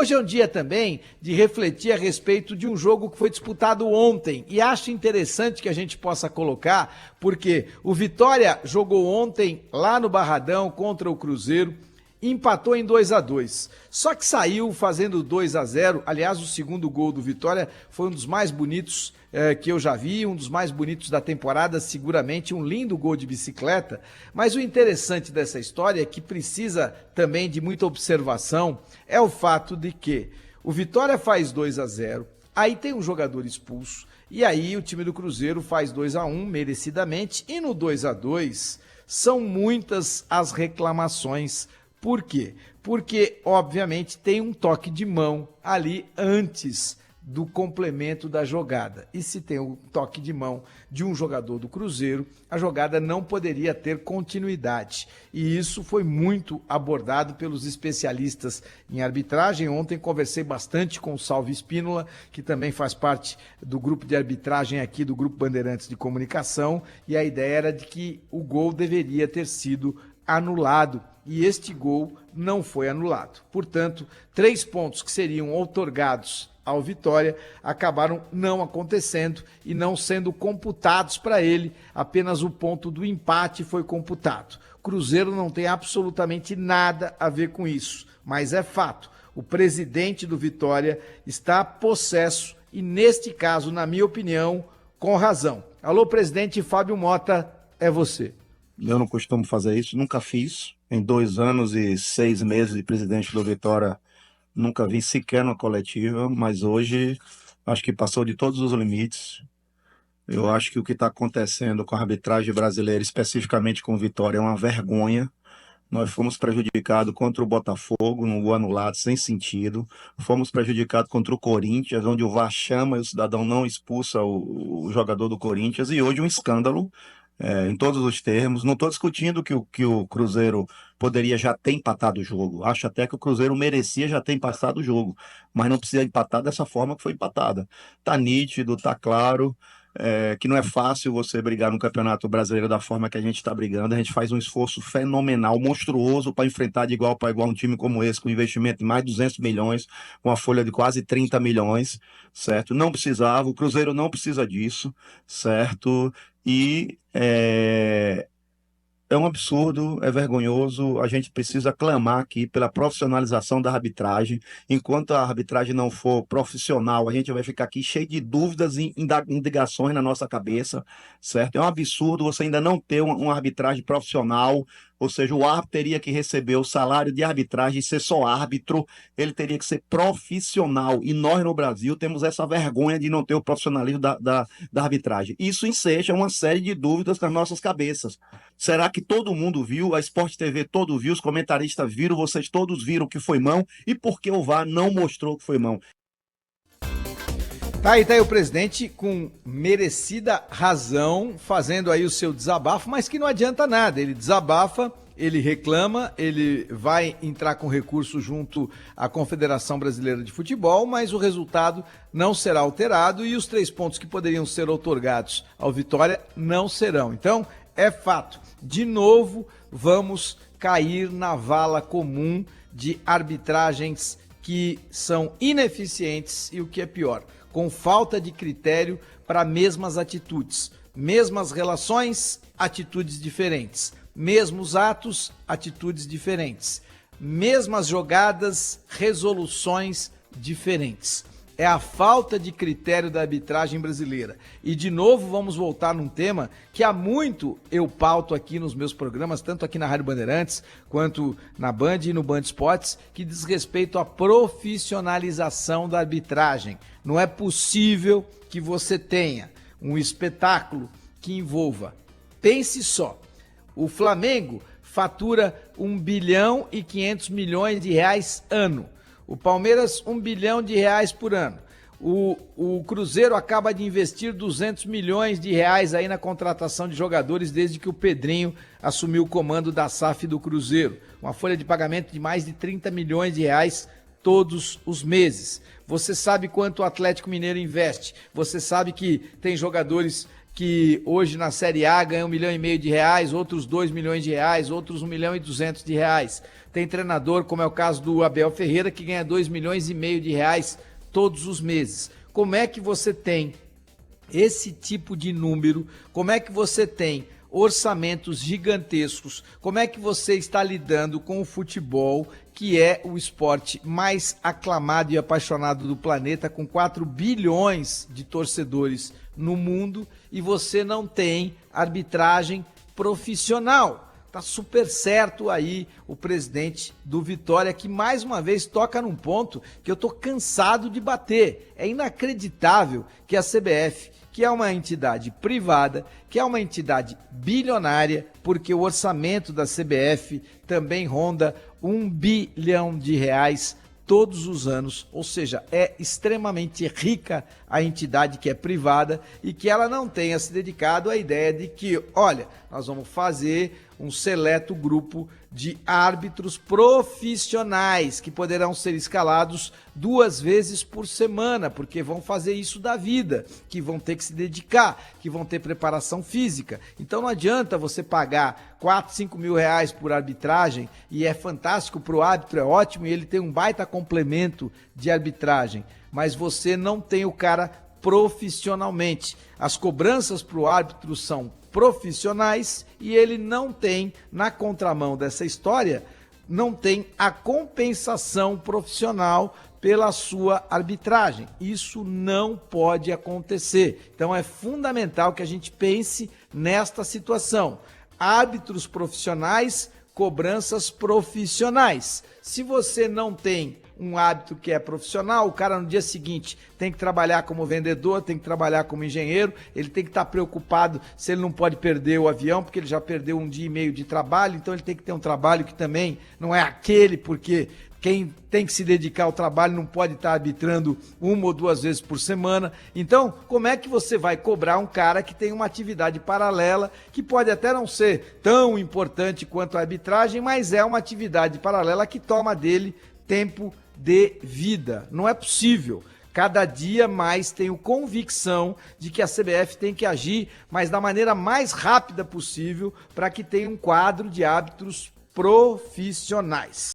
Hoje é um dia também de refletir a respeito de um jogo que foi disputado ontem e acho interessante que a gente possa colocar, porque o Vitória jogou ontem lá no Barradão contra o Cruzeiro, empatou em 2-2. Só que saiu fazendo 2-0. Aliás, o segundo gol do Vitória foi um dos mais bonitos que eu já vi, um dos mais bonitos da temporada, seguramente um lindo gol de bicicleta. Mas o interessante dessa história, que precisa também de muita observação, é o fato de que o Vitória faz 2-0, aí tem um jogador expulso, e aí o time do Cruzeiro faz 2-1 merecidamente, e no 2-2 são muitas as reclamações. Por quê? Porque, obviamente, tem um toque de mão ali antes do complemento da jogada. E se tem um toque de mão de um jogador do Cruzeiro, a jogada não poderia ter continuidade. E isso foi muito abordado pelos especialistas em arbitragem. Ontem conversei bastante com o Salvo Espínola, que também faz parte do grupo de arbitragem aqui do Grupo Bandeirantes de Comunicação, e a ideia era de que o gol deveria ter sido anulado. E este gol não foi anulado. Portanto, 3 pontos que seriam outorgados ao Vitória acabaram não acontecendo e não sendo computados para ele. Apenas o ponto do empate foi computado. Cruzeiro não tem absolutamente nada a ver com isso, mas é fato. O presidente do Vitória está possesso e, neste caso, na minha opinião, com razão. Alô, presidente Fábio Mota, é você. Eu não costumo fazer isso, nunca fiz. Em 2 anos e 6 meses de presidente do Vitória, nunca vi sequer uma coletiva, mas hoje acho que passou de todos os limites. Eu acho que o que está acontecendo com a arbitragem brasileira, especificamente com o Vitória, é uma vergonha. Nós fomos prejudicados contra o Botafogo, num gol anulado, sem sentido. Fomos prejudicados contra o Corinthians, onde o VAR chama e o cidadão não expulsa o jogador do Corinthians. E hoje um escândalo, em todos os termos. Não estou discutindo que o Cruzeiro poderia já ter empatado o jogo. Acho até que o Cruzeiro merecia já ter empatado o jogo. Mas não precisa empatar dessa forma que foi empatada. Está nítido, está claro. Que não é fácil você brigar no Campeonato Brasileiro da forma que a gente está brigando. A gente faz um esforço fenomenal, monstruoso, para enfrentar de igual para igual um time como esse, com investimento de mais de 200 milhões, com a folha de quase 30 milhões, certo? Não precisava, o Cruzeiro não precisa disso, certo? E é um absurdo, é vergonhoso. A gente precisa clamar aqui pela profissionalização da arbitragem. Enquanto a arbitragem não for profissional, a gente vai ficar aqui cheio de dúvidas e indagações na nossa cabeça, certo? É um absurdo você ainda não ter uma arbitragem profissional, ou seja, o árbitro teria que receber o salário de arbitragem e ser só árbitro, ele teria que ser profissional. E nós, no Brasil, temos essa vergonha de não ter o profissionalismo da arbitragem. Isso enseja uma série de dúvidas nas nossas cabeças. Será que todo mundo viu? A Sport TV todo viu, os comentaristas viram, vocês todos viram que foi mão? E por que o VAR não mostrou que foi mão? Tá aí o presidente com merecida razão, fazendo aí o seu desabafo, mas que não adianta nada. Ele desabafa, ele reclama, ele vai entrar com recurso junto à Confederação Brasileira de Futebol, mas o resultado não será alterado e os 3 pontos que poderiam ser outorgados ao Vitória não serão. Então, é fato. De novo, vamos cair na vala comum de arbitragens que são ineficientes e, o que é pior, com falta de critério para mesmas atitudes. Mesmas relações, atitudes diferentes. Mesmos atos, atitudes diferentes. Mesmas jogadas, resoluções diferentes. É a falta de critério da arbitragem brasileira. E, de novo, vamos voltar num tema que há muito eu pauto aqui nos meus programas, tanto aqui na Rádio Bandeirantes, quanto na Band e no Band Esportes, que diz respeito à profissionalização da arbitragem. Não é possível que você tenha um espetáculo que envolva, pense só, o Flamengo fatura 1 bilhão e 500 milhões de reais ano. O Palmeiras, 1 bilhão de reais por ano. O Cruzeiro acaba de investir 200 milhões de reais aí na contratação de jogadores desde que o Pedrinho assumiu o comando da SAF do Cruzeiro. Uma folha de pagamento de mais de 30 milhões de reais todos os meses. Você sabe quanto o Atlético Mineiro investe. Você sabe que tem jogadores que hoje na Série A ganham 1,5 milhão de reais, outros 2 milhões de reais, outros 1,2 milhão de reais. Tem treinador, como é o caso do Abel Ferreira, que ganha 2,5 milhões de reais todos os meses. Como é que você tem esse tipo de número? Como é que você tem orçamentos gigantescos? Como é que você está lidando com o futebol, que é o esporte mais aclamado e apaixonado do planeta, com 4 bilhões de torcedores no mundo, e você não tem arbitragem profissional? Tá super certo aí o presidente do Vitória, que mais uma vez toca num ponto que eu tô cansado de bater. É inacreditável que a CBF, que é uma entidade privada, que é uma entidade bilionária, porque o orçamento da CBF também ronda 1 bilhão de reais todos os anos, ou seja, é extremamente rica a entidade que é privada e que ela não tenha se dedicado à ideia de que, olha, nós vamos fazer um seleto grupo de árbitros profissionais que poderão ser escalados 2 vezes por semana, porque vão fazer isso da vida, que vão ter que se dedicar, que vão ter preparação física. Então não adianta você pagar 4, 5 mil reais por arbitragem, e é fantástico para o árbitro, é ótimo, e ele tem um baita complemento de arbitragem, mas você não tem o cara profissionalmente. As cobranças para o árbitro são profissionais e ele não tem, na contramão dessa história, não tem a compensação profissional pela sua arbitragem. Isso não pode acontecer. Então é fundamental que a gente pense nesta situação. Árbitros profissionais, cobranças profissionais. Se você não tem um árbitro que é profissional, o cara no dia seguinte tem que trabalhar como vendedor, tem que trabalhar como engenheiro, ele tem que estar preocupado se ele não pode perder o avião, porque ele já perdeu 1 dia e meio de trabalho, então ele tem que ter um trabalho que também não é aquele, porque quem tem que se dedicar ao trabalho não pode estar arbitrando 1 ou 2 vezes por semana. Então, como é que você vai cobrar um cara que tem uma atividade paralela, que pode até não ser tão importante quanto a arbitragem, mas é uma atividade paralela que toma dele tempo de vida? Não é possível. Cada dia mais tenho convicção de que a CBF tem que agir, mas da maneira mais rápida possível, para que tenha um quadro de árbitros profissionais.